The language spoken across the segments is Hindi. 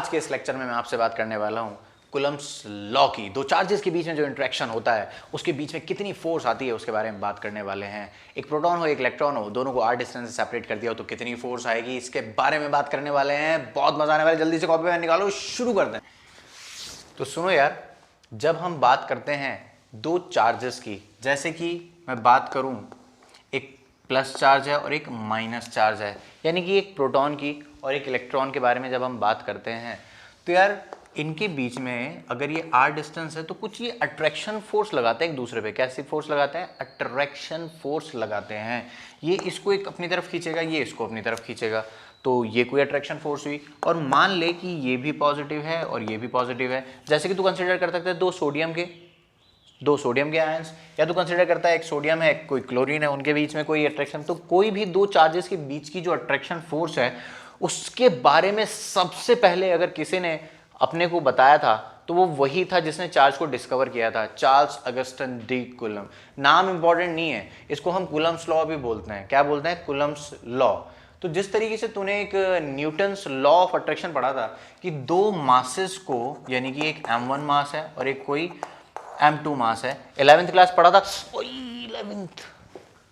आज के इस लेक्चर में मैं आपसे बात करने वाला हूं कुलम्ब्स लॉ की। दो चार्जेस के बीच में जो इंटरेक्शन होता है उसके बीच में कितनी फोर्स आती है उसके बारे में बात करने वाले हैं। एक प्रोटॉन हो एक इलेक्ट्रॉन हो, दोनों को r डिस्टेंस से सेपरेट कर दिया हो तो कितनी फोर्स आएगी, इसके बारे में बात करने वाले हैं। बहुत मजा आने वाला है, जल्दी से कॉपी पेन निकालो, शुरू करते हैं। तो सुनो यार, जब हम बात करते हैं दो चार्जेस की, जैसे कि मैं बात करूं एक प्लस चार्ज है और एक माइनस चार्ज है, यानी कि एक प्रोटॉन की और एक इलेक्ट्रॉन के बारे में जब हम बात करते हैं तो यार इनके बीच में अगर ये r डिस्टेंस है तो कुछ ये अट्रैक्शन फोर्स लगाते हैं एक दूसरे पे। कैसी फोर्स लगाते हैं? अट्रैक्शन फोर्स लगाते हैं। ये इसको एक अपनी तरफ खींचेगा, ये इसको अपनी तरफ खींचेगा, तो ये कोई अट्रैक्शन फोर्स हुई। और मान ले कि ये भी पॉजिटिव है और ये भी पॉजिटिव है। जैसे कि तू कंसिडर कर सकते हैं दो सोडियम के आयंस, या तो कंसिडर करता है एक सोडियम है कोई क्लोरीन है, उनके बीच में कोई अट्रैक्शन। तो कोई भी दो चार्जेस के बीच की जो अट्रैक्शन फोर्स है उसके बारे में सबसे पहले अगर किसी ने अपने को बताया था तो वो वही था जिसने चार्ज को डिस्कवर किया था, चार्ल्स अगस्टन डी कूलम। नाम इंपॉर्टेंट नहीं है, इसको हम कूलम्स लॉ भी बोलते हैं। क्या बोलते हैं? Coulomb's law. तो जिस तरीके से तूने एक न्यूटन्स लॉ ऑफ अट्रैक्शन पढ़ा था कि दो मासेस को, यानी कि एक m1 मास है और एक कोई m2 मास है, 11th क्लास पढ़ा था। 11th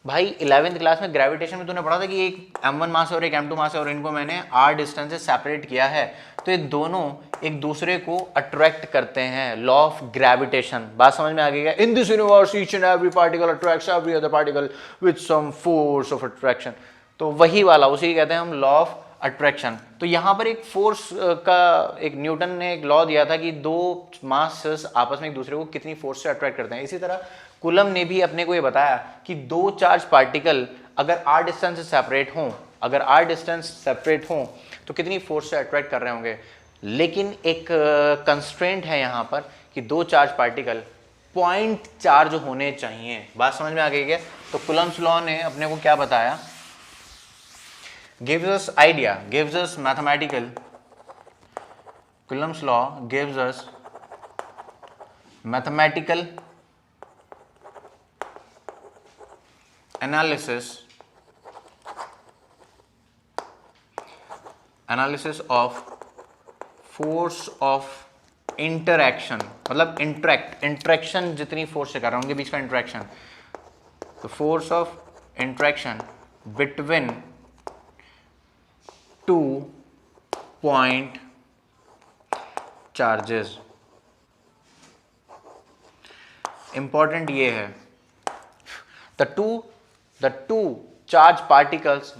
भाई 11th क्लास में ग्रेविटेशन में तूने पढ़ा था कि एक m1 मास है और एक m2 मास है और इनको मैंने r डिस्टेंस से सेपरेट किया है, तो ये दोनों एक दूसरे को अट्रैक्ट करते हैं। लॉ ऑफ ग्रेविटेशन, बात समझ में आ गई क्या? In this universe each and every particle attracts every other particle with some force of attraction. तो वही वाला, उसी कहते हैं हम लॉ ऑफ अट्रैक्शन। तो यहाँ पर एक फोर्स का एक न्यूटन ने एक लॉ दिया था कि दो मासेस आपस में एक दूसरे को कितनी फोर्स से अट्रैक्ट करते हैं। इसी तरह कूलम ने भी अपने को ये बताया कि दो चार्ज पार्टिकल अगर r डिस्टेंस से सेपरेट हों तो कितनी फोर्स से अट्रैक्ट कर रहे होंगे। लेकिन एक कंस्ट्रेंट है यहाँ पर कि दो चार्ज पार्टिकल पॉइंट चार्ज होने चाहिए। बात समझ में आ गई क्या? तो कूलम्स लॉ ने अपने को क्या बताया? gives us mathematical, Coulomb's law gives us mathematical analysis of force of interaction, मतलब इंट्रैक्शन जितनी फोर्स से कर रहा हूं उनके बीच का इंट्रैक्शन, तो force of interaction between two point charges. Important ये है, the two charge particles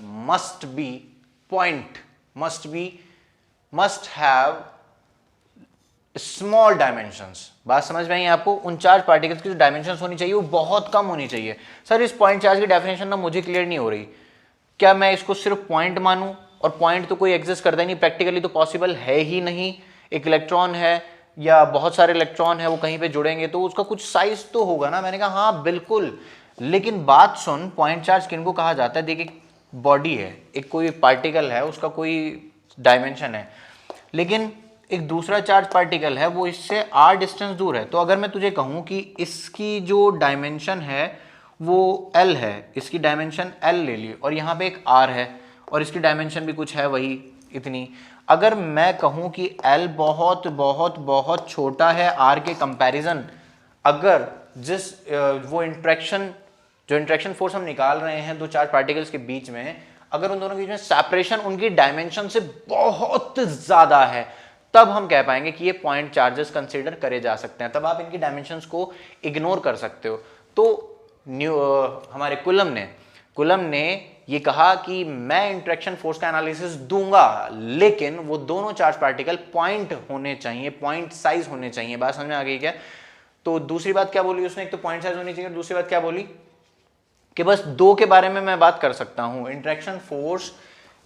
must have small dimensions. बात समझ में आई आपको? उन चार्ज पार्टिकल्स की जो डायमेंशंस होनी चाहिए वो बहुत कम होनी चाहिए। सर इस पॉइंट चार्ज की डेफिनेशन ना मुझे क्लियर नहीं हो रही, क्या मैं इसको सिर्फ पॉइंट मानूं? और पॉइंट तो कोई एग्जिस्ट करता ही नहीं, प्रैक्टिकली तो पॉसिबल है ही नहीं। एक इलेक्ट्रॉन है या बहुत सारे इलेक्ट्रॉन है, वो कहीं पे जुड़ेंगे तो उसका कुछ साइज तो होगा ना। मैंने कहा हाँ बिल्कुल, लेकिन बात सुन, पॉइंट चार्ज किनको कहा जाता है? देख, एक बॉडी है, एक कोई पार्टिकल है, उसका कोई डायमेंशन है, लेकिन एक दूसरा चार्ज पार्टिकल है वो इससे r डिस्टेंस दूर है। तो अगर मैं तुझे कहूं कि इसकी जो डायमेंशन है वो l है, इसकी डायमेंशन l ले ली, और यहाँ पे एक r है और इसकी डायमेंशन भी कुछ है वही इतनी। अगर मैं कहूं कि l बहुत बहुत बहुत छोटा है r के कंपैरिजन, अगर जिस वो इंट्रैक्शन फोर्स हम निकाल रहे हैं दो चार्ज पार्टिकल्स के बीच में, अगर उन दोनों के बीच में सेपरेशन उनकी डायमेंशन से बहुत ज्यादा है, तब हम कह पाएंगे कि ये पॉइंट चार्जेस कंसीडर करे जा सकते हैं। तब आप इनकी डायमेंशंस को इग्नोर कर सकते हो। तो हमारे कूलम ने ये कहा कि मैं इंट्रैक्शन फोर्स का एनालिसिस दूंगा, लेकिन वो दोनों चार्ज पार्टिकल पॉइंट होने चाहिए, पॉइंट साइज होने चाहिए। बात समझ में आ गई क्या? तो दूसरी बात क्या बोली उसने? एक तो पॉइंट साइज होनी चाहिए, दूसरी बात क्या बोली कि बस दो के बारे में मैं बात कर सकता हूं। Interaction force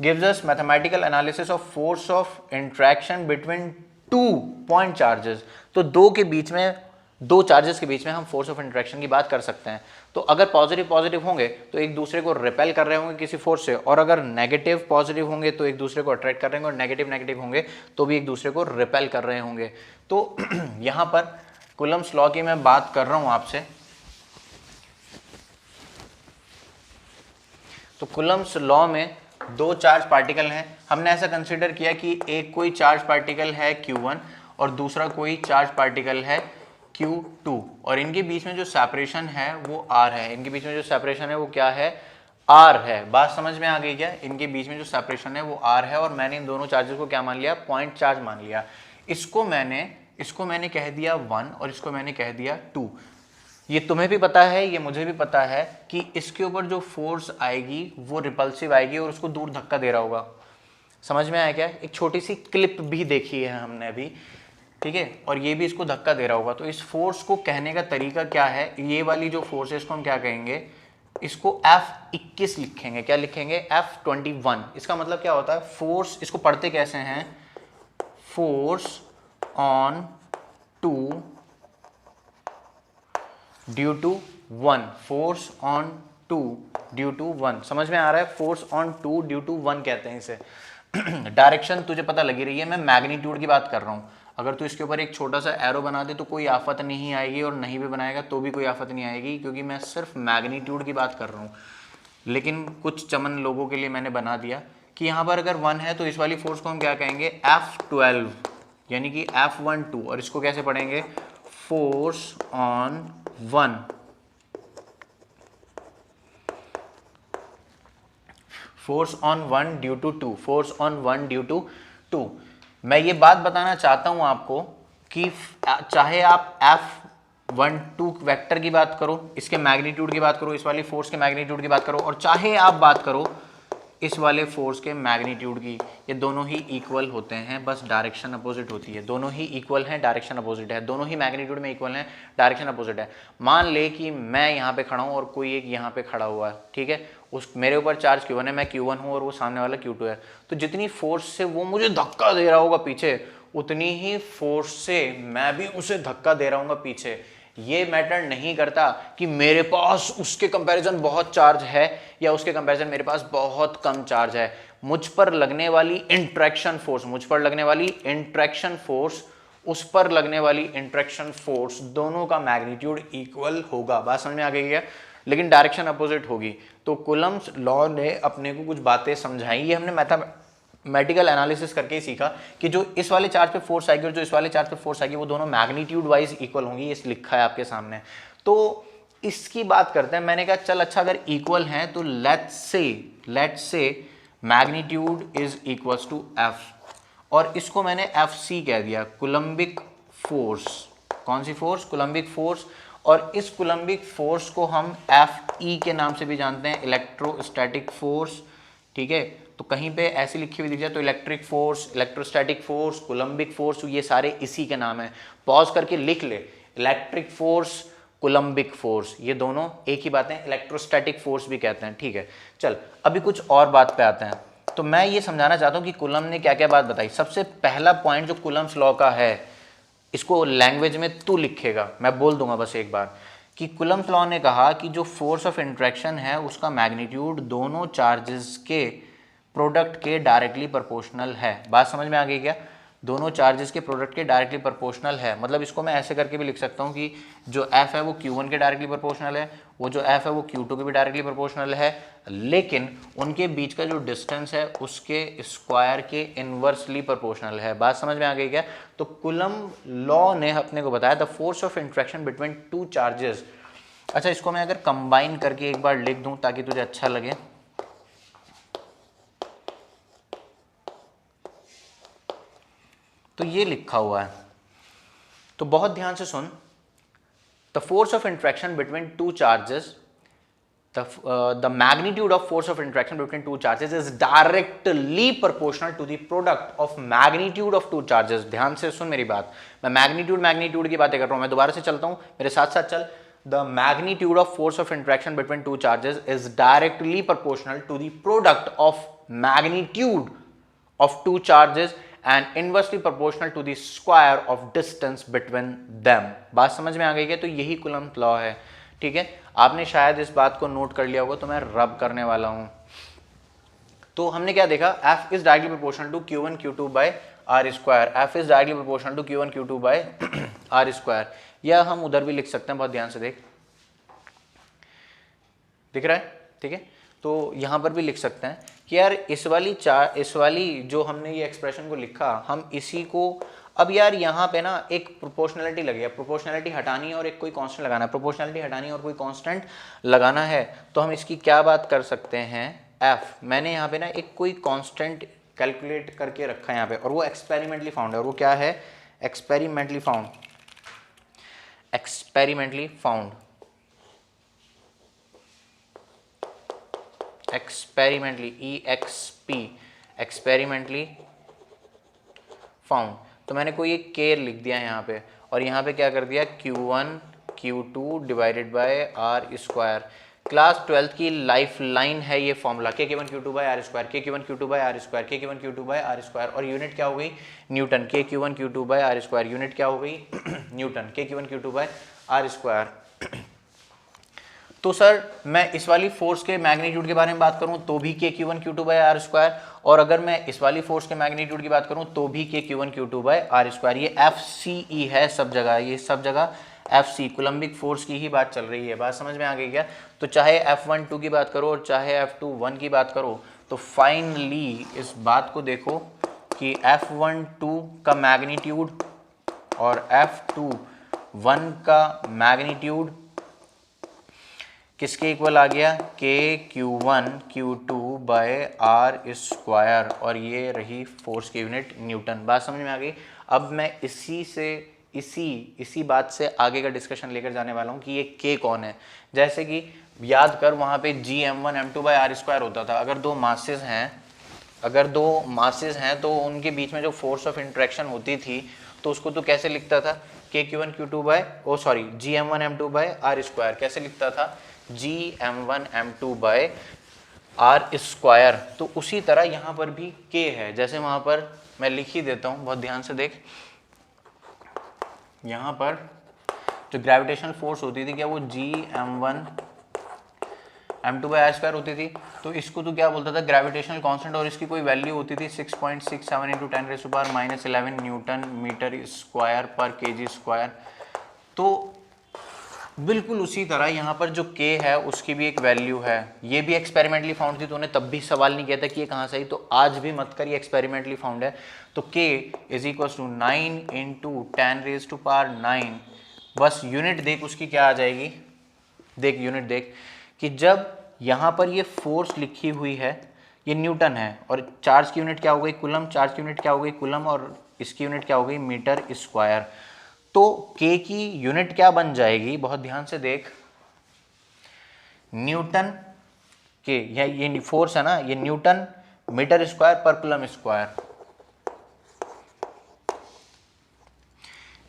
gives us mathematical analysis of force of interaction between two point charges। तो दो चार्जेस के बीच में हम फोर्स ऑफ इंटरेक्शन की बात कर सकते हैं। तो अगर पॉजिटिव होंगे तो एक दूसरे को रिपेल कर रहे होंगे किसी फोर्स से, और अगर नेगेटिव पॉजिटिव होंगे तो एक दूसरे को अट्रैक्ट कर रहे होंगे, और नेगेटिव होंगे तो भी एक दूसरे को रिपेल कर रहे होंगे। तो यहां पर कूलम्स लॉ की मैं बात कर रहा हूं आपसे। तो कूलम्स लॉ में दो चार्ज पार्टिकल हैं, हमने ऐसा कंसिडर किया कि एक कोई चार्ज पार्टिकल है Q1 और दूसरा कोई चार्ज पार्टिकल है Q2 और इनके बीच में जो सेपरेशन है वो R है। इनके बीच में जो सेपरेशन है वो क्या है? R है। बात समझ में आ गई क्या? इनके बीच में जो सेपरेशन है वो R है और मैंने इन दोनों चार्जेस को क्या मान लिया? पॉइंट चार्ज मान लिया। इसको मैंने कह दिया 1 और इसको मैंने कह दिया 2। ये तुम्हें भी पता है, ये मुझे भी पता है कि इसके ऊपर जो फोर्स आएगी वो रिपल्सिव आएगी और उसको दूर धक्का दे रहा होगा। समझ में आया क्या? एक छोटी सी क्लिप भी देखी है हमने अभी, ठीक है, और ये भी इसको धक्का दे रहा होगा। तो इस फोर्स को कहने का तरीका क्या है? ये वाली जो फोर्स है इसको हम क्या कहेंगे? इसको F21 लिखेंगे। क्या लिखेंगे? F21। इसका मतलब क्या होता है? फोर्स, इसको पढ़ते कैसे हैं? Force on 2 due to 1। Force on 2 due to 1। समझ में आ रहा है? फोर्स ऑन 2 ड्यू टू 1 कहते हैं इसे। डायरेक्शन तुझे पता लगी रही है, मैं मैग्नीट्यूड की बात कर रहा हूं। अगर तू इसके ऊपर एक छोटा सा एरो बना दे तो कोई आफत नहीं आएगी, और नहीं भी बनाएगा तो भी कोई आफत नहीं आएगी, क्योंकि मैं सिर्फ मैग्नीट्यूड की बात कर रहा हूँ। लेकिन कुछ चमन लोगों के लिए मैंने बना दिया कि यहाँ पर अगर 1 है तो इस वाली फोर्स को हम क्या कहेंगे? F12, यानी कि F12। और इसको कैसे पढ़ेंगे? Force on 1। Force on 1 due to 2। Force on 1 due to 2। मैं ये बात बताना चाहता हूं आपको कि चाहे आप F12 वेक्टर की बात करो, इसके मैग्नीट्यूड की बात करो, इस वाली फोर्स के मैग्नीट्यूड की बात करो, और चाहे आप बात करो इस वाले फोर्स के मैग्नीट्यूड की, ये दोनों ही इक्वल होते हैं, बस डायरेक्शन अपोजिट होती है। दोनों ही इक्वल हैं, डायरेक्शन अपोजिट है। दोनों ही मैग्नीट्यूड में इक्वल हैं, डायरेक्शन अपोजिट है। मान ले कि मैं यहाँ पे खड़ा हूँ और कोई एक यहाँ पे खड़ा हुआ है, ठीक है, उस मेरे ऊपर चार्ज Q1 है, मैं Q1 हूँ और वो सामने वाला Q2 है। तो जितनी फोर्स से वो मुझे धक्का दे रहा होगा पीछे, उतनी ही फोर्स से मैं भी उसे धक्का दे रहा हूँ पीछे। ये मैटर नहीं करता कि मेरे पास उसके कंपैरिजन बहुत चार्ज है या उसके कंपैरिजन मेरे पास बहुत कम चार्ज है। मुझ पर लगने वाली इंट्रैक्शन फोर्स, मुझ पर लगने वाली इंट्रैक्शन फोर्स, उस पर लगने वाली इंट्रैक्शन फोर्स, दोनों का मैग्नीट्यूड इक्वल होगा। बात समझ में आ गई है? लेकिन डायरेक्शन अपोजिट होगी। तो कूलम्ब्स लॉ ने अपने को कुछ बातें समझाई। ये हमने मैथमेटिकल एनालिसिस करके ही सीखा कि जो इस वाले चार्ज पे फोर्स आएगी और जो इस वाले चार्ज पे फोर्स आएगी वो दोनों मैग्नीट्यूड वाइज इक्वल होंगी। ये लिखा है आपके सामने। तो इसकी बात करते हैं। मैंने कहा चल अच्छा, अगर इक्वल हैं तो let's say magnitude is equals to F, और इसको मैंने एफ सी कह दिया, कूलम्बिक फोर्स। कौन सी फोर्स? Coulombic force. और इस कूलम्बिक फोर्स को हम एफ ई के नाम से भी जानते हैं, इलेक्ट्रोस्टैटिक फोर्स। ठीक है, तो कहीं पे ऐसी लिखी हुई दिख जाए तो electric force, electrostatic force, Coulombic force, ये सारे इसी के नाम है। पॉज करके लिख ले, इलेक्ट्रिक फोर्स, कूलम्बिक फोर्स, ये दोनों एक ही बात है। इलेक्ट्रोस्टैटिक फोर्स भी कहते हैं। ठीक है, चल अभी कुछ और बात पे आते हैं। तो मैं ये समझाना चाहता हूँ कि कूलम ने क्या क्या बात बताई। सबसे पहला पॉइंट जो कूलम्स लॉ का है, इसको लैंग्वेज में तू लिखेगा, मैं बोल दूंगा बस एक बार, कि कूलम्स लॉ ने कहा कि जो फोर्स ऑफ इंट्रैक्शन है उसका मैग्नीट्यूड दोनों चार्जेस के प्रोडक्ट के डायरेक्टली प्रोपोर्शनल है। बात समझ में आ गई क्या? दोनों चार्जेस के प्रोडक्ट के डायरेक्टली प्रोपोर्शनल है। मतलब इसको मैं ऐसे करके भी लिख सकता हूँ कि जो F है वो Q1 के डायरेक्टली प्रोपोर्शनल है, वो जो F है वो Q2 के भी डायरेक्टली प्रोपोर्शनल है, लेकिन उनके बीच का जो डिस्टेंस है उसके स्क्वायर के इनवर्सली प्रोपोर्शनल है। बात समझ में आ गई क्या? तो कूलम लॉ ने अपने को बताया the force of interaction between two charges. अच्छा, इसको मैं अगर कंबाइन करके एक बार लिख दूं ताकि तुझे अच्छा लगे, तो ये लिखा हुआ है, तो बहुत ध्यान से सुन। The force of interaction between two charges, the magnitude of force of interaction between two charges is directly proportional to the product of magnitude of two charges। ध्यान से सुन मेरी बात, मैं मैग्नीट्यूड की बातें कर रहा हूं। मैं दोबारा से चलता हूं, मेरे साथ साथ चल। The magnitude of force of interaction between two charges is directly proportional to the product of magnitude of two charges and inversely proportional to the square of distance between them। बात समझ में आ गई है? तो यही कूलम्ब लॉ है। ठीक है, आपने शायद इस बात को नोट कर लिया होगा, तो मैं रब करने वाला हूं। तो हमने क्या देखा? F is directly proportional to Q1 Q2 by R square। F is directly proportional to Q1 Q2 by R square। या हम उधर भी लिख सकते हैं, बहुत ध्यान से देख, दिख रहा है? ठीक है, तो यहाँ पर भी लिख सकते हैं कि यार इस वाली जो हमने ये एक्सप्रेशन को लिखा, हम इसी को अब यार यहाँ पे ना एक प्रोपोर्शनलिटी लगी है, प्रोपोर्शनलिटी हटानी है और एक कोई कांस्टेंट लगाना है, प्रोपोर्शनलिटी हटानी है और कोई कांस्टेंट लगाना है, तो हम इसकी क्या बात कर सकते हैं, एफ। मैंने यहाँ पे ना एक कोई कांस्टेंट कैलकुलेट करके रखा है यहाँ पे, और वो एक्सपेरिमेंटली फाउंड है, और वो क्या है, experimentally found, experimentally found, experimentally, EXP, experimentally found. तो मैंने कोई एक केयर लिख दिया यहाँ पे, और यहाँ पे क्या कर दिया, Q1 Q2 divided by R square. Class 12th की लाइफ लाइन है ये formula, K1 Q2 by R square, K1 Q2 by R square, K1 Q2 by R square, और यूनिट क्या हो गई, newton. K1 Q2 by R square, unit क्या हो गई, newton, K1 Q2 by R square. तो सर मैं इस वाली फोर्स के मैग्नीट्यूड के बारे में बात करूं तो भी K1 Q2 by R square, और अगर मैं इस वाली फोर्स के मैग्नीट्यूड की बात करूं तो भी K1 Q2 by R square. ये FCE है सब जगह, ये सब जगह FC कोलम्बिक फोर्स की ही बात चल रही है। बात समझ में आ गई क्या? तो चाहे F12 की बात करो और चाहे F21 की बात करो, तो फाइनली इस बात को देखो कि F12 का मैग्नीट्यूड और F21 का मैग्नीट्यूड किसके इक्वल आ गया, K1 Q2 by R square, और ये रही फोर्स की यूनिट न्यूटन। बात समझ में आ गई। अब मैं इसी बात से आगे का डिस्कशन लेकर जाने वाला हूँ कि ये K कौन है। जैसे कि याद कर वहाँ पे Gm1 M2 bye R square होता था। अगर दो मासेस हैं तो उनके बीच में जो फोर्स ऑफ इंट्रैक्शन होती थी तो उसको तो कैसे लिखता था, K1 Q2 bye Gm1 M2 bye R square. कैसे लिखता था, Gm1 M2 bye R square. तो उसी तरह यहाँ पर भी K है, जैसे वहाँ पर मैं लिख ही देता हूँ, बहुत ध्यान से देख। यहाँ पर जो ग्रेविटेशनल फोर्स होती थी क्या, वो Gm1 M2 bye R square होती थी। तो इसको तो क्या बोलता था, ग्रेविटेशनल कांस्टेंट, और इसकी कोई वैल्यू होती थी 6.67 इंटू 10⁻⁻11 न्यूटन मीटर स्क्वायर पर kg स्क्वायर। तो बिल्कुल उसी तरह यहाँ पर जो K है उसकी भी एक वैल्यू है। ये भी एक्सपेरिमेंटली फाउंड थी, तो उन्हें तब भी सवाल नहीं किया था कि ये कहाँ से आई, तो आज भी मत कर, ये एक्सपेरिमेंटली फाउंड है। तो K is equal to 9 into 10⁻⁹। बस यूनिट देख उसकी क्या आ जाएगी, देख यूनिट देख कि जब यहाँ पर ये फोर्स लिखी हुई है, ये न्यूटन है, और चार्ज की यूनिट क्या हो गई, कूलम, चार्ज की यूनिट क्या हो गई, कूलम, और इसकी यूनिट क्या हो गई, मीटर स्क्वायर। तो K की यूनिट क्या बन जाएगी, बहुत ध्यान से देख, न्यूटन के, ये फोर्स है ना, ये newton metre square per coulomb square,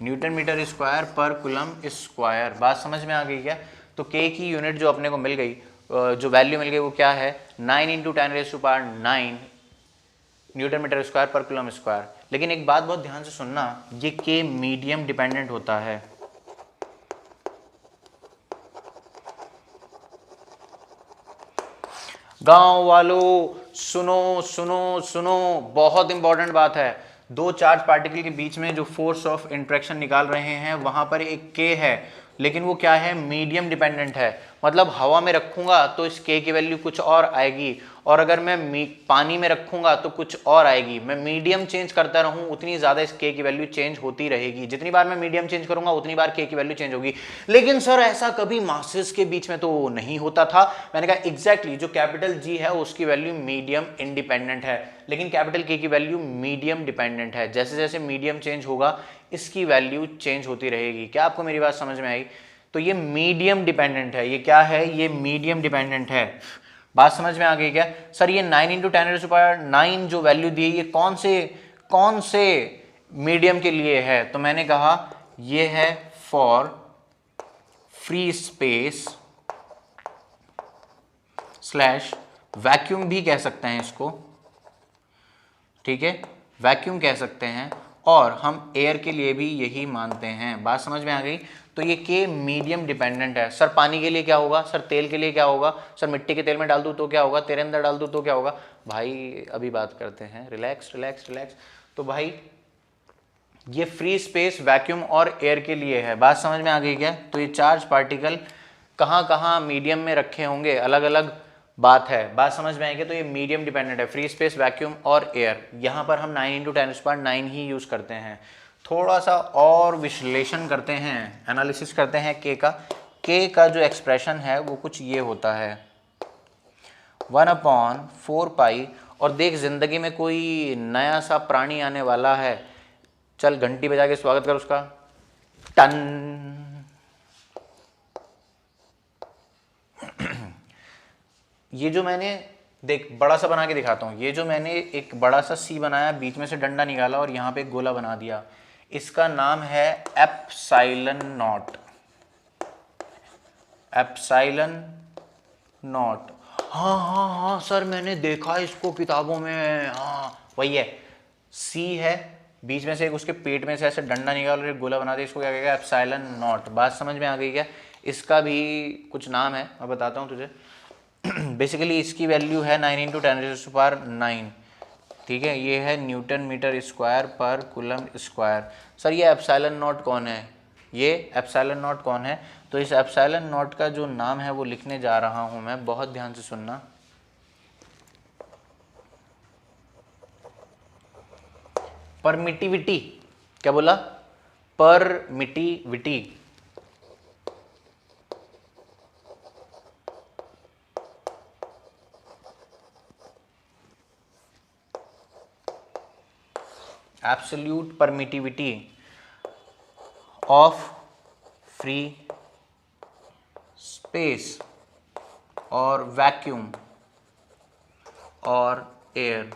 newton metre square per coulomb square. बात समझ में आ गई क्या? तो K की यूनिट जो अपने को मिल गई, जो वैल्यू मिल गई वो क्या है, 9 into 10⁻⁹ Newton metre square per coulomb square. लेकिन एक बात बहुत ध्यान से सुनना, ये K मीडियम डिपेंडेंट होता है। गांव वालों सुनो सुनो सुनो, बहुत इंपॉर्टेंट बात है। दो चार्ज पार्टिकल के बीच में जो फोर्स ऑफ इंट्रैक्शन निकाल रहे हैं वहां पर एक K है, लेकिन वो क्या है, मीडियम डिपेंडेंट है। मतलब हवा में रखूंगा तो इस K की वैल्यू कुछ और आएगी, और अगर मैं पानी में रखूंगा तो कुछ और आएगी। मैं मीडियम चेंज करता रहूं उतनी ज़्यादा इस K की वैल्यू चेंज होती रहेगी। जितनी बार मैं मीडियम चेंज करूंगा उतनी बार K की वैल्यू चेंज होगी। लेकिन सर ऐसा कभी मासेस के बीच में तो नहीं होता था। मैंने कहा एग्जैक्टली, जो कैपिटल G है उसकी वैल्यू मीडियम इंडिपेंडेंट है, लेकिन कैपिटल K की वैल्यू मीडियम डिपेंडेंट है। जैसे जैसे मीडियम चेंज होगा इसकी वैल्यू चेंज होती रहेगी। क्या आपको मेरी बात समझ में आई? तो ये मीडियम डिपेंडेंट है। ये क्या है, ये मीडियम डिपेंडेंट है। बात समझ में आ गई क्या? सर ये 9 इंटू 10⁻⁹ जो वैल्यू दी है, ये कौन से मीडियम के लिए है? तो मैंने कहा ये है for free space slash vacuum भी कह सकते हैं इसको, ठीक है, वैक्यूम कह सकते हैं, और हम एयर के लिए भी यही मानते हैं। बात समझ में आ गई? तो ये K मीडियम डिपेंडेंट है। सर पानी के लिए क्या होगा, सर तेल के लिए क्या होगा, सर मिट्टी के तेल में डाल दूँ तो क्या होगा, तेरे अंदर डाल दूँ तो क्या होगा? भाई अभी बात करते हैं, रिलैक्स रिलैक्स रिलैक्स। तो भाई ये फ्री स्पेस, वैक्यूम और एयर के लिए है। बात समझ में आ गई क्या? तो ये चार्ज पार्टिकल कहाँ कहाँ मीडियम में रखे होंगे, अलग अलग बात है, बात समझ में आएगी। तो ये मीडियम डिपेंडेंट है, फ्री स्पेस, वैक्यूम और एयर। यहाँ पर हम 9 × 10⁹ ही यूज़ करते हैं। थोड़ा सा और विश्लेषण करते हैं, एनालिसिस करते हैं के का जो एक्सप्रेशन है वो कुछ ये होता है 1/4 पाई। और देख, जिंदगी में कोई नया सा प्राणी आने वाला है, चल घंटी बजा के स्वागत कर उसका, टन। ये जो मैंने, देख बड़ा सा बना के दिखाता हूँ, ये जो मैंने एक बड़ा सा सी बनाया, बीच में से डंडा निकाला और यहाँ पे एक गोला बना दिया, इसका नाम है एप्सिलॉन नॉट। एप्सिलॉन नॉट, हाँ हाँ हाँ सर, मैंने देखा इसको किताबों में, हाँ वही है। सी है, बीच में से एक उसके पेट में से ऐसे डंडा निकाल और एक गोला बना दिया, इसको क्या कहेगा? Epsilon not. बात समझ में आ गई क्या? इसका भी कुछ नाम है, मैं बताता हूँ तुझे। बेसिकली इसकी वैल्यू है 9 × 10⁹ ठीक है। ये है Newton metre square per coulomb square. Sir ये एप्सिलॉन नॉट कौन है? ये एप्सिलॉन नॉट कौन है? तो इस एप्सिलॉन नॉट का जो नाम है वो लिखने जा रहा हूं मैं, बहुत ध्यान से सुनना। परमिटिविटी। क्या बोला? Permittivity. Absolute permittivity of free space और वैक्यूम और एयर।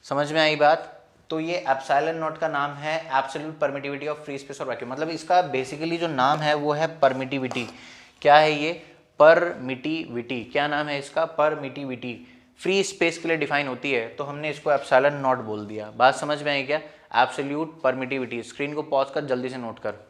समझ में आई बात? तो ये एप्सिलॉन नॉट का नाम है absolute permittivity of free space और वैक्यूम। मतलब इसका बेसिकली जो नाम है वो है परमिटिविटी। क्या है ये? परमिटिविटी। क्या नाम है इसका? परमिटिविटी। फ्री स्पेस के लिए डिफाइन होती है, तो हमने इसको एप्सिलॉन नॉट बोल दिया। बात समझ में आई क्या? Absolute permittivity. स्क्रीन को पॉज कर जल्दी से नोट कर।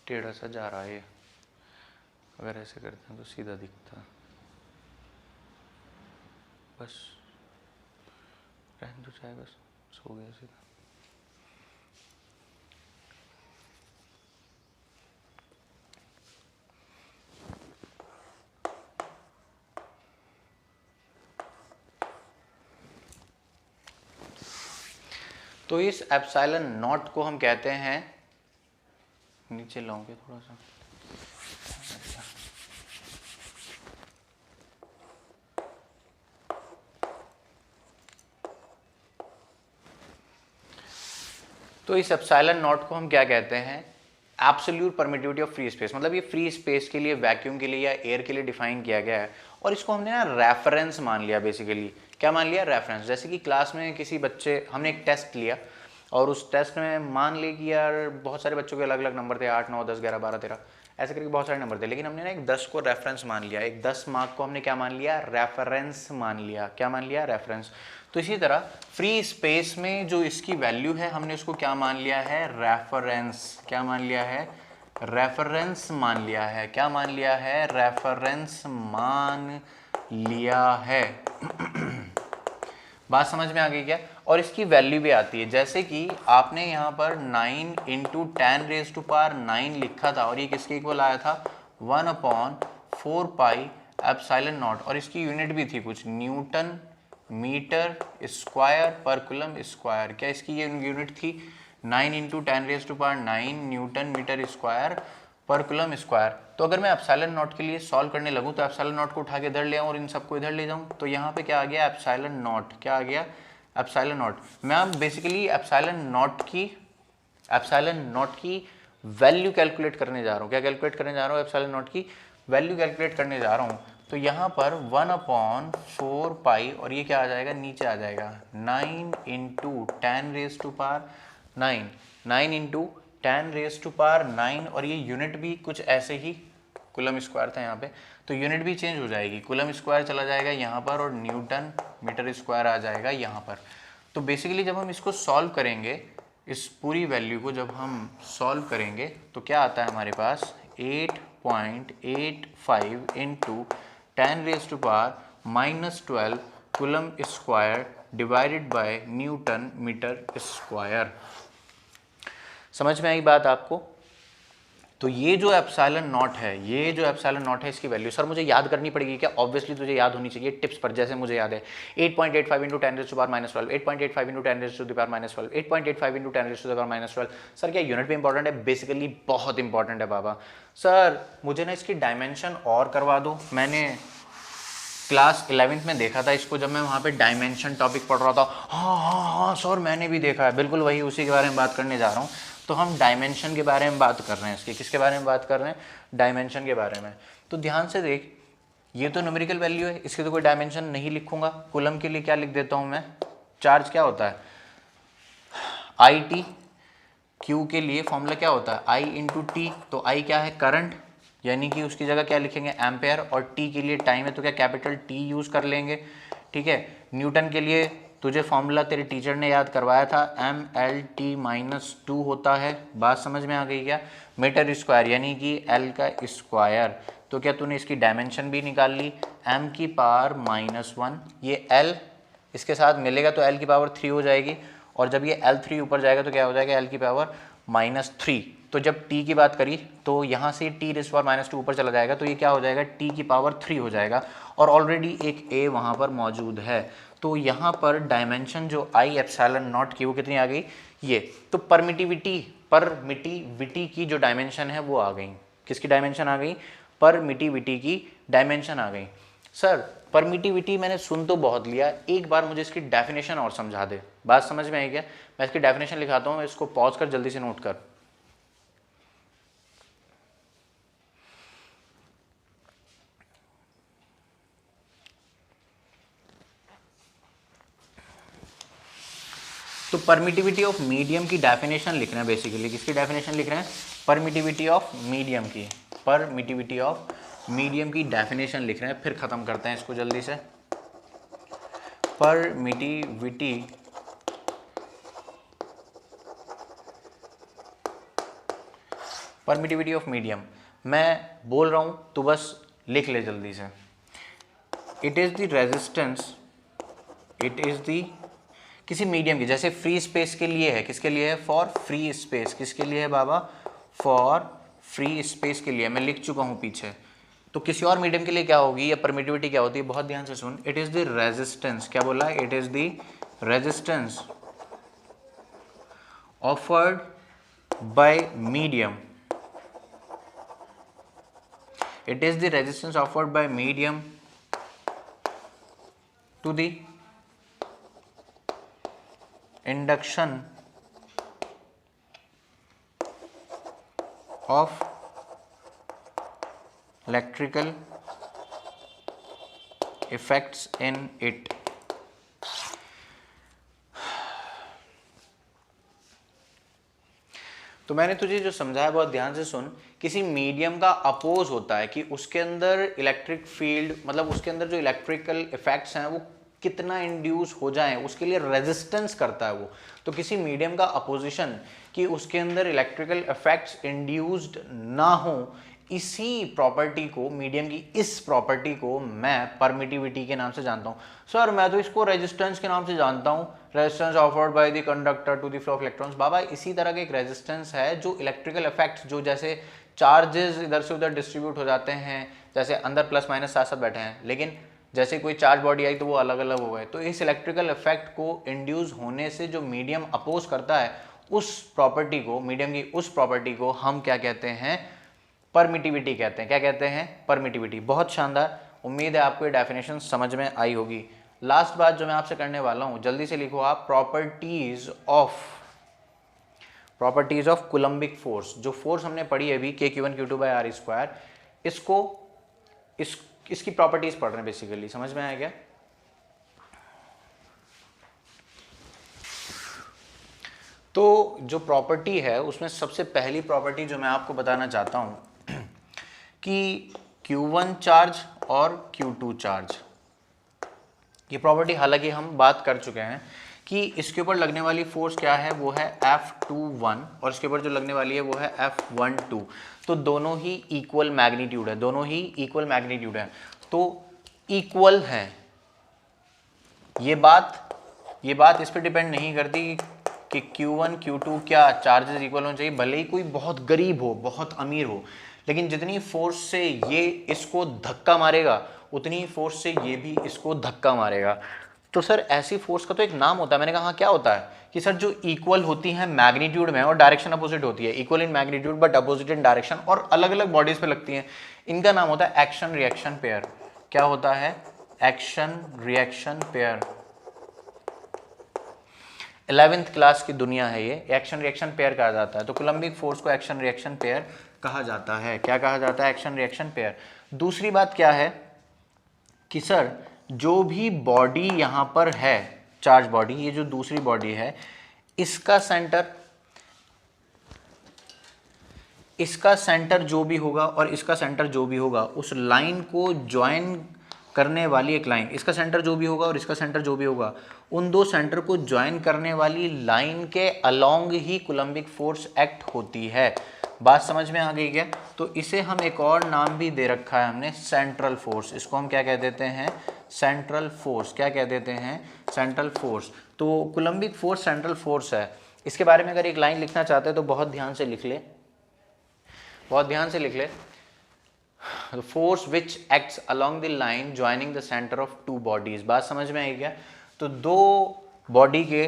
टेढ़ा सा जा रहा है, अगर ऐसे करते हैं तो सीधा दिखता। बस रहने तो चाहे, बस सो गया सीधा। तो इस एप्सिलॉन नॉट को हम कहते हैं, नीचे लाओगे थोड़ा सा, तो इस एप्सिलॉन नॉट को हम क्या कहते हैं? Absolute permittivity of free space. मतलब ये फ्री स्पेस के लिए, वैक्यूम के लिए या एयर के लिए डिफाइन किया गया है, और इसको हमने ना रेफरेंस मान लिया। बेसिकली क्या मान लिया? रेफरेंस। जैसे कि क्लास में किसी बच्चे, हमने एक टेस्ट लिया और उस टेस्ट में मान ले कि यार बहुत सारे बच्चों के अलग अलग नंबर थे, 8 9 10 11 12 13, ऐसे करके बहुत सारे नंबर थे, लेकिन हमने ना एक 10 को रेफरेंस मान लिया। एक 10 मार्क को हमने क्या मान लिया? रेफरेंस मान लिया। क्या मान लिया? रेफरेंस। तो इसी तरह फ्री स्पेस में जो इसकी वैल्यू है, हमने उसको क्या मान लिया है? रेफरेंस। क्या मान लिया है? रेफरेंस मान लिया है। क्या मान लिया है? रेफरेंस मान लिया है। बात समझ में आ गई क्या? और इसकी वैल्यू भी आती है, जैसे कि आपने यहाँ पर 9 × 10⁹ लिखा था, और ये किसके इक्वल आया था? 1/4 पाई एप्सिलॉन नॉट। और इसकी यूनिट भी थी कुछ, Newton metre square per coulomb square. क्या इसकी ये यूनिट थी? 9 × 10⁹ Newton metre square per coulomb square. तो अगर मैं एप्सिलॉन नॉट के लिए सॉल्व करने लगूँ तो एप्सिलॉन नॉट को उठा के इधर ले आऊँ और इन सबको इधर ले जाऊँ, तो यहाँ पे क्या आ गया? Epsilon not. क्या आ गया? Epsilon not. मैं अब बेसिकली एप्सिलॉन नॉट की वैल्यू कैलकुलेट करने जा रहा हूँ। क्या कैलकुलेट करने जा रहा हूँ? एप्सिलॉन नॉट की वैल्यू कैलकुलेट करने जा रहा हूँ। तो यहाँ पर 1/4 पाई और ये क्या आ जाएगा, नीचे आ जाएगा 9 इंटू 10⁻⁹, 9 इंटू 10⁻⁹, और ये यूनिट भी कुछ ऐसे ही कूलम स्क्वायर था यहाँ पे, तो यूनिट भी चेंज हो जाएगी, कूलम स्क्वायर चला जाएगा यहाँ पर और न्यूटन मीटर स्क्वायर आ जाएगा यहाँ पर। तो बेसिकली जब हम इसको सॉल्व करेंगे, इस पूरी वैल्यू को जब हम सॉल्व करेंगे तो क्या आता है हमारे पास, 8.85 into 10⁻⁻12 coulomb square divided by newton metre square. समझ में आई बात आपको? तो ये जो एप्सिलॉन नॉट है, ये जो एप्सिलॉन नॉट है, इसकी वैल्यू सर मुझे याद करनी पड़ेगी क्या? ऑब्वियसली तुझे याद होनी चाहिए टिप्स पर, जैसे मुझे याद है 8.85 इंटू 10⁻⁻12, 8.85 इंटू 10⁻⁻12, 8.85 इंटू 10⁻⁻12। सर क्या यूनिट भी इंपॉर्टेंट है? बेसिकली बहुत इंपॉर्टेंट है बाबा। सर मुझे ना इसकी डायमेंशन और करवा दो। मैंने क्लास 11th में देखा था इसको, जब मैं वहाँ पे डायमेंशन टॉपिक पढ़ रहा था। हाँ सर मैंने भी देखा है, बिल्कुल वही, उसी के बारे में बात करने जा रहा हूँ। तो हम डायमेंशन के बारे में बात कर रहे हैं, इसकी किसके बारे में बात कर रहे हैं? डायमेंशन के बारे में। तो ध्यान से देख, ये तो न्यूमेरिकल वैल्यू है, इसके तो कोई डायमेंशन नहीं लिखूंगा। कूलम के लिए क्या लिख देता हूँ मैं? चार्ज क्या होता है? I T. क्यू के लिए फॉर्मूला क्या होता है? आई इंटू टी। तो आई क्या है? करंट, यानी कि उसकी जगह क्या लिखेंगे? एम्पेयर। और टी के लिए टाइम है, तो क्या कैपिटल टी यूज़ कर लेंगे, ठीक है। न्यूटन के लिए तुझे फॉर्मूला तेरे टीचर ने याद करवाया था, ML/T-2 होता है। बात समझ में आ गई क्या? मीटर स्क्वायर यानी कि L का स्क्वायर। तो क्या तूने इसकी डायमेंशन भी निकाल ली? m⁻⁻1, ये L इसके साथ मिलेगा तो L⁻3 हो जाएगी, और जब ये L3 ऊपर जाएगा तो क्या हो जाएगा? L⁻⁻3। तो जब t की बात करी तो यहाँ से t⁻⁻2 ऊपर चला जाएगा, तो ये क्या हो जाएगा? t⁻3 हो जाएगा, और ऑलरेडी एक a वहाँ पर मौजूद है। तो यहाँ पर डायमेंशन जो आई एप्सिलॉन नॉट की वो कितनी आ गई? ये। तो परमिटिविटी की जो डायमेंशन है वो आ गई। किसकी डायमेंशन आ गई? परमिटिविटी की डायमेंशन आ गई। सर परमिटिविटी मैंने सुन तो बहुत लिया, एक बार मुझे इसकी डेफिनेशन और समझा दे। बात समझ में आई क्या? मैं इसकी डेफिनेशन लिखाता हूँ, इसको पॉज कर जल्दी से नोट कर। तो परमिटिविटी ऑफ मीडियम की डेफिनेशन लिख रहे हैं बेसिकली। किसकी डेफिनेशन लिख रहे हैं? परमिटिविटी ऑफ मीडियम की। परमिटिविटी ऑफ मीडियम की डेफिनेशन लिख रहे हैं। फिर खत्म करते हैं इसको जल्दी से। परमिटिविटी ऑफ मीडियम मैं बोल रहा हूं, तो बस लिख ले जल्दी से। It is the resistance, it is the किसी मीडियम की, जैसे फ्री स्पेस के लिए है, किसके लिए है? For free space. किसके लिए है बाबा? फॉर फ्री स्पेस के लिए। मैं लिख चुका हूं पीछे। तो किसी और मीडियम के लिए क्या होगी, या परमिटिविटी क्या होती है? बहुत ध्यान से सुन। इट इज द रेजिस्टेंस, क्या बोला? It is the resistance offered bye medium, it is the resistance offered by medium to the induction of electrical effects in it। तो मैंने तुझे जो समझाया बहुत ध्यान से सुन। किसी मीडियम का अपोज होता है कि उसके अंदर इलेक्ट्रिक फील्ड, मतलब उसके अंदर जो इलेक्ट्रिकल इफेक्ट्स हैं वो कितना इंड्यूस हो जाए, उसके लिए रेजिस्टेंस करता है वो। तो किसी मीडियम का अपोजिशन कि उसके अंदर इलेक्ट्रिकल इफेक्ट्स इंड्यूस्ड ना हो, इसी प्रॉपर्टी को, मीडियम की इस प्रॉपर्टी को मैं परमिटिविटी के नाम से जानता हूँ। सर मैं तो इसको रेजिस्टेंस के नाम से जानता हूँ, resistance offered by the conductor to the flow of electrons. बाबा इसी तरह का एक रेजिस्टेंस है जो इलेक्ट्रिकल इफेक्ट्स, जो जैसे चार्जेस इधर से उधर डिस्ट्रीब्यूट हो जाते हैं, जैसे अंदर प्लस माइनस साथ साथ बैठे हैं, लेकिन जैसे कोई चार्ज बॉडी आई तो वो अलग अलग हो गए। तो इस इलेक्ट्रिकल इफेक्ट को इंड्यूस होने से जो मीडियम अपोज करता है, उस प्रॉपर्टी को, मीडियम की उस प्रॉपर्टी को हम क्या कहते हैं? परमिटिविटी कहते हैं। क्या कहते हैं? परमिटिविटी। बहुत शानदार। उम्मीद है आपको ये डेफिनेशन समझ में आई होगी। लास्ट बात जो मैं आपसे करने वाला हूं, जल्दी से लिखो आप, प्रॉपर्टीज प्रॉपर्टीज ऑफ कुलम्बिक फोर्स, जो फोर्स हमने पढ़ी अभी Q1Q2/r², इसकी प्रॉपर्टीज पढ़ रहे हैं बेसिकली। समझ में आया क्या? तो जो प्रॉपर्टी है उसमें सबसे पहली प्रॉपर्टी जो मैं आपको बताना चाहता हूं कि Q1 चार्ज और Q2 चार्ज, ये प्रॉपर्टी हालांकि हम बात कर चुके हैं कि इसके ऊपर लगने वाली फोर्स क्या है, वो है F21 और इसके ऊपर जो लगने वाली है वो है F12। तो दोनों ही इक्वल मैग्नीट्यूड है, दोनों ही इक्वल मैग्नीट्यूड है, तो इक्वल है। ये बात इस पर डिपेंड नहीं करती कि Q1 Q2 क्या चार्जेस इक्वल होने चाहिए, भले ही कोई बहुत गरीब हो, बहुत अमीर हो, लेकिन जितनी फोर्स से ये इसको धक्का मारेगा उतनी फोर्स से ये भी इसको धक्का मारेगा। तो सर ऐसी फोर्स का तो एक नाम होता है। मैंने कहा हाँ, क्या होता है? कि सर जो इक्वल होती है मैग्नीट्यूड में और डायरेक्शन अपोजिट होती है, equal in magnitude but opposite in direction, और अलग अलग बॉडीज पे लगती हैं, इनका नाम होता है एक्शन रिएक्शन पेयर। क्या होता है? Action reaction pair. 11th class की दुनिया है ये, एक्शन रिएक्शन पेयर कहा जाता है। तो कुलम्बिक फोर्स को एक्शन रिएक्शन पेयर कहा जाता है। क्या कहा जाता है? Action reaction pair. दूसरी बात क्या है कि सर जो भी बॉडी यहां पर है, चार्ज बॉडी, ये जो दूसरी बॉडी है, इसका सेंटर जो भी होगा और इसका सेंटर जो भी होगा, उस लाइन को ज्वाइन करने वाली एक लाइन, इसका सेंटर जो भी होगा और इसका सेंटर जो भी होगा, उन दो सेंटर को ज्वाइन करने वाली लाइन के अलोंग ही कुलम्बिक फोर्स एक्ट होती है। बात समझ में आ गई क्या? तो इसे हम एक और नाम भी दे रखा है हमने, सेंट्रल फोर्स। इसको हम क्या कह देते हैं? Central force. क्या कह देते हैं? Central force. तो कुलम्बिक फोर्स सेंट्रल फोर्स है। इसके बारे में अगर एक लाइन लिखना चाहते हैं तो बहुत ध्यान से लिख ले, बहुत ध्यान से लिख ले। The force which acts along the line joining the center of two bodies। बात समझ में आई क्या? तो दो बॉडी के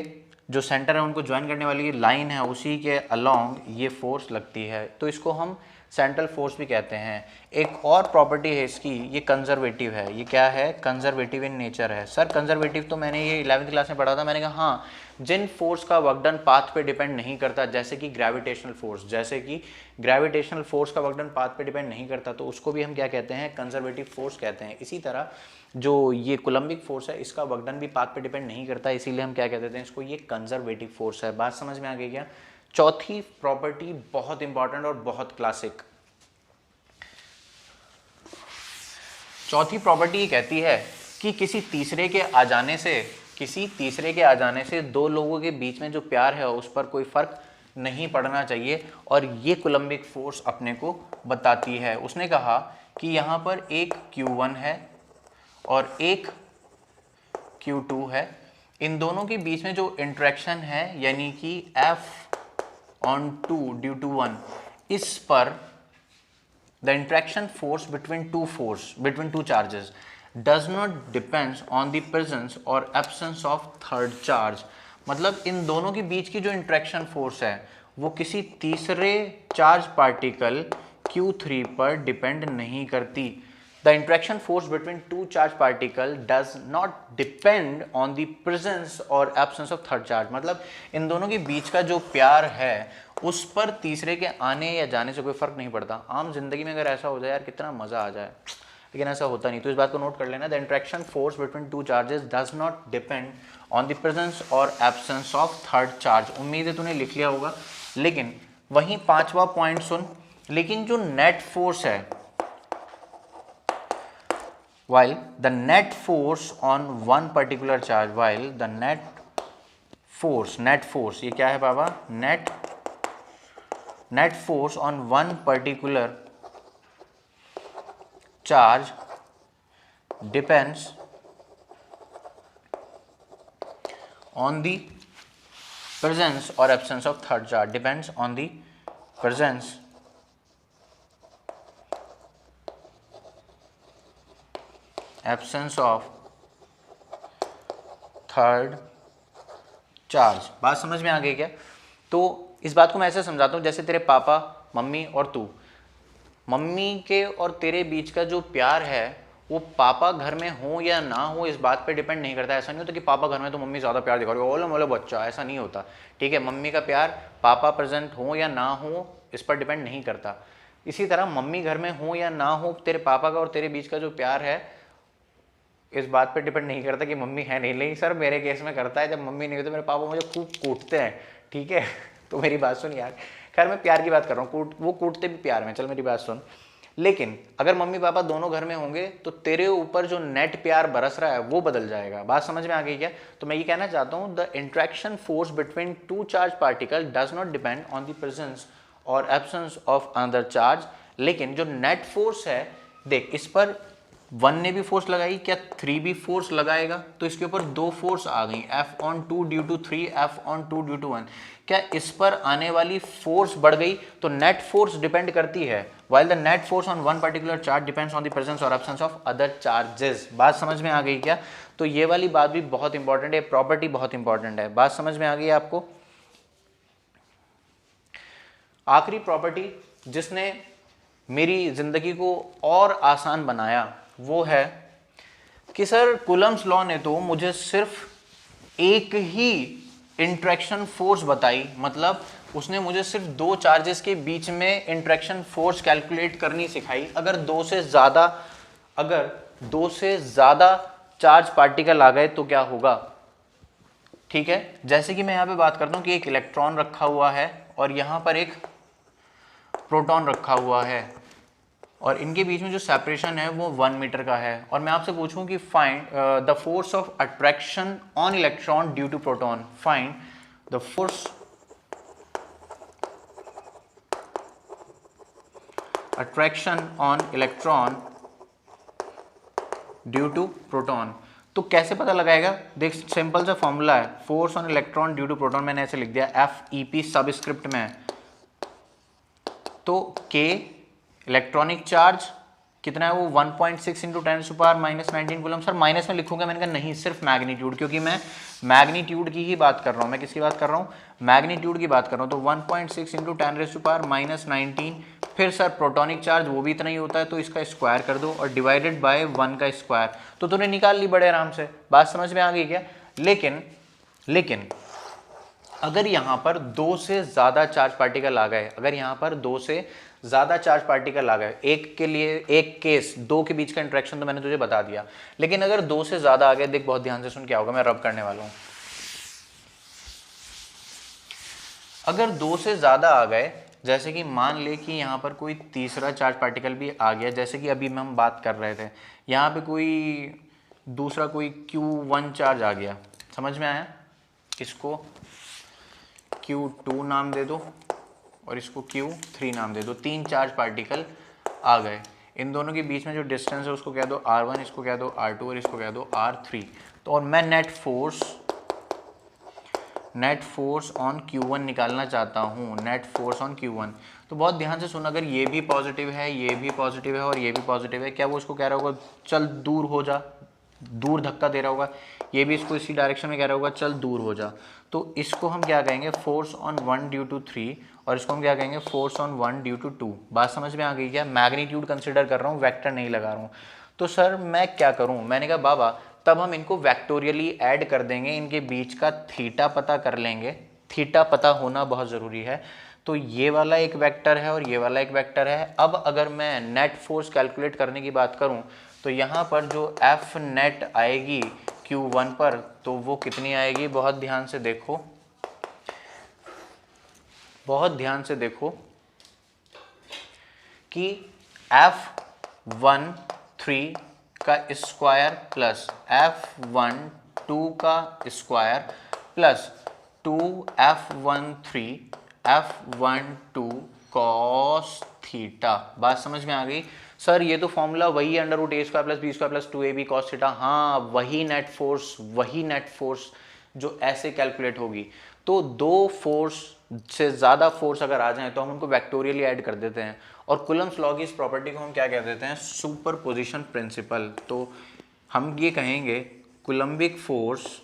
जो सेंटर है उनको ज्वाइन करने वाली लाइन है, उसी के अलोंग ये फोर्स लगती है, तो इसको हम सेंट्रल फोर्स भी कहते हैं। एक और प्रॉपर्टी है इसकी, ये कंजर्वेटिव है। ये क्या है? कंजर्वेटिव इन नेचर है। सर कंजर्वेटिव तो मैंने ये 11th क्लास में पढ़ा था। मैंने कहा हाँ, जिन फोर्स का वर्क डन पाथ पे डिपेंड नहीं करता, जैसे कि ग्रेविटेशनल फोर्स का वर्क डन पाथ पे डिपेंड नहीं करता, तो उसको भी हम क्या कहते हैं? कंजर्वेटिव फोर्स कहते हैं। इसी तरह जो ये कुलम्बिक फोर्स है, इसका वर्क डन भी पाथ पे डिपेंड नहीं करता, इसीलिए हम क्या कहते हैं इसको? ये कंजर्वेटिव फोर्स है। बात समझ में आ गई क्या? चौथी प्रॉपर्टी बहुत इंपॉर्टेंट और बहुत क्लासिक। चौथी प्रॉपर्टी कहती है कि किसी तीसरे के आ जाने से दो लोगों के बीच में जो प्यार है उस पर कोई फर्क नहीं पड़ना चाहिए, और ये कुलम्बिक फोर्स अपने को बताती है। उसने कहा कि यहाँ पर एक Q1 है और एक Q2 है, इन दोनों के बीच में जो इंटरेक्शन है, यानी कि F/2 ड्यू टू 1, इस पर the interaction force between two charges does not depends on the presence or absence of third charge। मतलब इन दोनों के बीच की जो इंट्रैक्शन फोर्स है वो किसी तीसरे चार्ज पार्टिकल Q3 पर डिपेंड नहीं करती। The interaction force between two charge particle does not depend on the presence or absence of third charge। मतलब इन दोनों के बीच का जो प्यार है उस पर तीसरे के आने या जाने से कोई फर्क नहीं पड़ता। आम जिंदगी में अगर ऐसा हो जाए यार कितना मजा आ जाए, लेकिन ऐसा होता नहीं, तो इस बात को नोट कर लेना। The interaction force between two charges does not depend on the presence और एब्सेंस ऑफ थर्ड चार्ज। उम्मीद है तूने लिख लिया होगा। लेकिन वहीं पांचवा पॉइंट सुन, लेकिन जो नेट फोर्स है, while the net force on one particular charge, while the net force ये क्या है बाबा? net force on one particular charge depends on the presence or absence of third charge, depends on the presence absence of third charge. बात समझ में आ गई क्या? तो इस बात को मैं ऐसे समझाता हूँ, जैसे तेरे पापा, मम्मी और तू, मम्मी के और तेरे बीच का जो प्यार है वो पापा घर में हो या ना हो इस बात पे डिपेंड नहीं करता। ऐसा नहीं होता कि पापा घर में तो मम्मी ज़्यादा प्यार दिखा रही है, ओले मोले बच्चा, ऐसा नहीं होता। ठीक है, मम्मी का प्यार पापा प्रेजेंट हो या ना हो इस पर डिपेंड नहीं करता। इसी तरह मम्मी घर में हो या ना हो, तेरे पापा का और तेरे बीच का जो प्यार है इस बात पे डिपेंड नहीं करता कि मम्मी है नहीं सर मेरे केस में करता है, जब मम्मी नहीं होती तो मेरे पापा मुझे खूब कूटते हैं। ठीक है तो मेरी बात सुन यार, खैर मैं प्यार की बात कर रहा हूँ, वो कूटते भी प्यार में, चल मेरी बात सुन। लेकिन अगर मम्मी पापा दोनों घर में होंगे तो तेरे ऊपर जो नेट प्यार बरस रहा है वो बदल जाएगा। बात समझ में आ गई क्या? तो मैं ये कहना चाहता हूँ, the interaction force between two charge particle does not depend on the presence और एब्सेंस ऑफ अनदर चार्ज। लेकिन जो नेट फोर्स है, देख इस पर 1 ने भी फोर्स लगाई, क्या 3 भी फोर्स लगाएगा? तो इसके ऊपर 2 फोर्स आ गई, F on 2 due to 3, F on 2 due to 1। क्या इस पर आने वाली फोर्स बढ़ गई? तो नेट फोर्स डिपेंड करती है, while the net force on one particular charge depends on the presence or absence of other charges। बात समझ में आ गई क्या? तो ये वाली बात भी बहुत इंपॉर्टेंट है, प्रॉपर्टी बहुत इंपॉर्टेंट है। बात समझ में आ गई आपको? आखिरी प्रॉपर्टी जिसने मेरी जिंदगी को और आसान बनाया वो है कि सर कूलम्स लॉ ने तो मुझे सिर्फ एक ही इंट्रैक्शन फोर्स बताई, मतलब उसने मुझे सिर्फ 2 चार्जेस के बीच में इंट्रैक्शन फोर्स कैलकुलेट करनी सिखाई। अगर दो से ज्यादा चार्ज पार्टिकल आ गए तो क्या होगा? ठीक है, जैसे कि मैं यहाँ पे बात करता हूँ कि एक इलेक्ट्रॉन रखा हुआ है और यहाँ पर एक प्रोटॉन रखा हुआ है और इनके बीच में जो सेपरेशन है वो 1 मीटर का है, और मैं आपसे पूछूं कि find the force of attraction on electron due to proton. Find the force attraction on electron due to proton. तो कैसे पता लगाएगा? देख सिंपल सा फॉर्मूला है, force on electron due to proton मैंने ऐसे लिख दिया FeP सबस्क्रिप्ट में। तो K इलेक्ट्रॉनिक चार्ज कितना है वो 1.6 इंटू 10⁻⁻19 कूलम। सर माइनस में लिखूंगा? मैंने कहा नहीं, सिर्फ मैग्नीट्यूड, क्योंकि मैं मैग्नीट्यूड की ही बात कर रहा हूँ। मैं किसकी बात कर रहा हूँ? मैग्नीट्यूड की बात कर रहा हूँ। तो 1.6 इंटू 10⁻⁻19, फिर सर प्रोटोनिक चार्ज वो भी इतना ही होता है, तो इसका स्क्वायर कर दो और डिवाइडेड बाय 1 का स्क्वायर, तो तूने निकाल ली बड़े आराम से। बात समझ में आ गई क्या? लेकिन अगर यहाँ पर 2 से ज़्यादा चार्ज पार्टिकल आ गए, अगर यहाँ पर 2 से ज़्यादा चार्ज पार्टिकल आ गए, एक के लिए एक केस, 2 के बीच का इंट्रैक्शन तो मैंने तुझे बता दिया, लेकिन अगर 2 से ज़्यादा आ गए, देख बहुत ध्यान से सुन क्या होगा, मैं रब करने वाला हूँ। अगर 2 से ज़्यादा आ गए, जैसे कि मान ले कि यहाँ पर कोई तीसरा चार्ज पार्टिकल भी आ गया, जैसे कि अभी हम बात कर रहे थे, यहाँ पे कोई दूसरा कोई Q1 चार्ज आ गया, समझ में आया? इसको Q2 नाम दे दो और इसको Q3 नाम दे दो। 3 चार्ज पार्टिकल आ गए, इन दोनों के बीच में जो डिस्टेंस है उसको कह दो R1, इसको कह दो R2 और इसको कह दो R3। तो और मैं नेट फोर्स ऑन Q1 निकालना चाहता हूँ, नेट फोर्स ऑन Q1। तो बहुत ध्यान से सुन, अगर ये भी पॉजिटिव है, ये भी पॉजिटिव है और ये भी पॉजिटिव है, क्या वो उसको कह रहा होगा चल दूर हो जा, दूर धक्का दे रहा होगा? ये भी इसको इसी डायरेक्शन में कह रहा होगा चल दूर हो जा। तो इसको हम क्या कहेंगे? फोर्स ऑन 1 ड्यू टू 3, और इसको हम क्या कहेंगे? Force on 1 due to 2। बात समझ में आ गई क्या? मैग्नीट्यूड कंसिडर कर रहा हूँ, वेक्टर नहीं लगा रहा हूँ। तो सर मैं क्या करूँ? मैंने कहा बाबा तब हम इनको वैक्टोरियली ऐड कर देंगे, इनके बीच का थीटा पता कर लेंगे। थीटा पता होना बहुत ज़रूरी है। तो ये वाला एक वेक्टर है और ये वाला एक वेक्टर है। अब अगर मैं नेट फोर्स कैलकुलेट करने की बात करूं तो यहाँ पर जो F नेट आएगी Q1 पर, तो वो कितनी आएगी? बहुत ध्यान से देखो, बहुत ध्यान से देखो कि F13 का स्क्वायर प्लस F12 का square plus 2F13 F12 cos theta. बात समझ में आ गई? सर ये तो फॉर्मूला वही है, √a² plus b² plus 2ab cos theta. हाँ वही नेट फोर्स जो ऐसे कैलकुलेट होगी। तो 2 फोर्स से ज़्यादा फोर्स अगर आ जाए तो हम उनको वेक्टोरियली ऐड कर देते हैं, और कूलम्स लॉ की इस प्रॉपर्टी को हम क्या कह देते हैं? Superposition principle. तो हम ये कहेंगे Coulombic force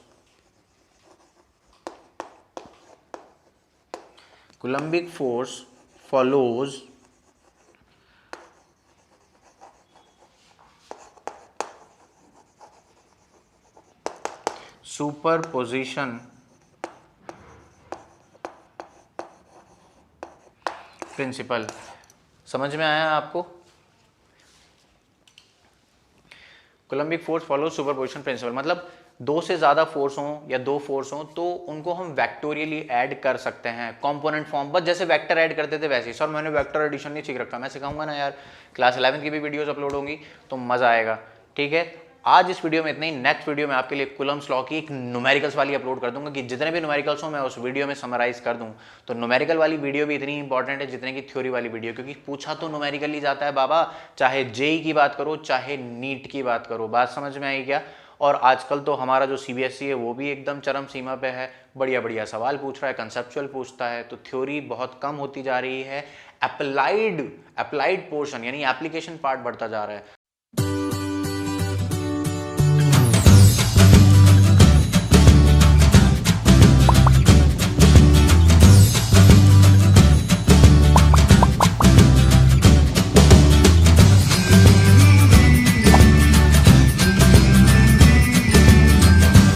follows superposition principle. समझ में आया आपको? Coulombic force follow superposition principle, मतलब दो से ज़्यादा फोर्स हों या दो फोर्स हों तो उनको हम वेक्टोरियली ऐड कर सकते हैं कंपोनेंट फॉर्म, बस जैसे वेक्टर ऐड करते थे वैसे ही। सर मैंने वेक्टर एडिशन नहीं सीख रखा, मैं सिखाऊंगा ना यार, क्लास 11 की भी वीडियोस अपलोड होंगी तो मज़ा आएगा। ठीक है, आज इस वीडियो में इतना ही। नेक्स्ट वीडियो में आपके लिए कुलम्स लॉ की एक न्यूमेरिकल्स वाली अपलोड कर दूंगा कि जितने भी न्यूमेरिकल्स हो मैं उस वीडियो में समराइज कर दूं। तो न्यूमेरिकल वाली वीडियो भी इतनी इंपॉर्टेंट है जितने की थ्योरी वाली वीडियो, क्योंकि पूछा तो न्यूमेरिकल ही जाता है बाबा, चाहे जेई की बात करो चाहे नीट की बात करो। बात समझ में आई क्या? और आजकल तो हमारा जो सीबीएसई है वो भी एकदम चरम सीमा पे है, बढ़िया बढ़िया सवाल पूछ रहा है, कंसेप्चुअल पूछता है, तो थ्योरी बहुत कम होती जा रही है, अप्लाइड पोर्शन यानी एप्लीकेशन पार्ट बढ़ता जा रहा है।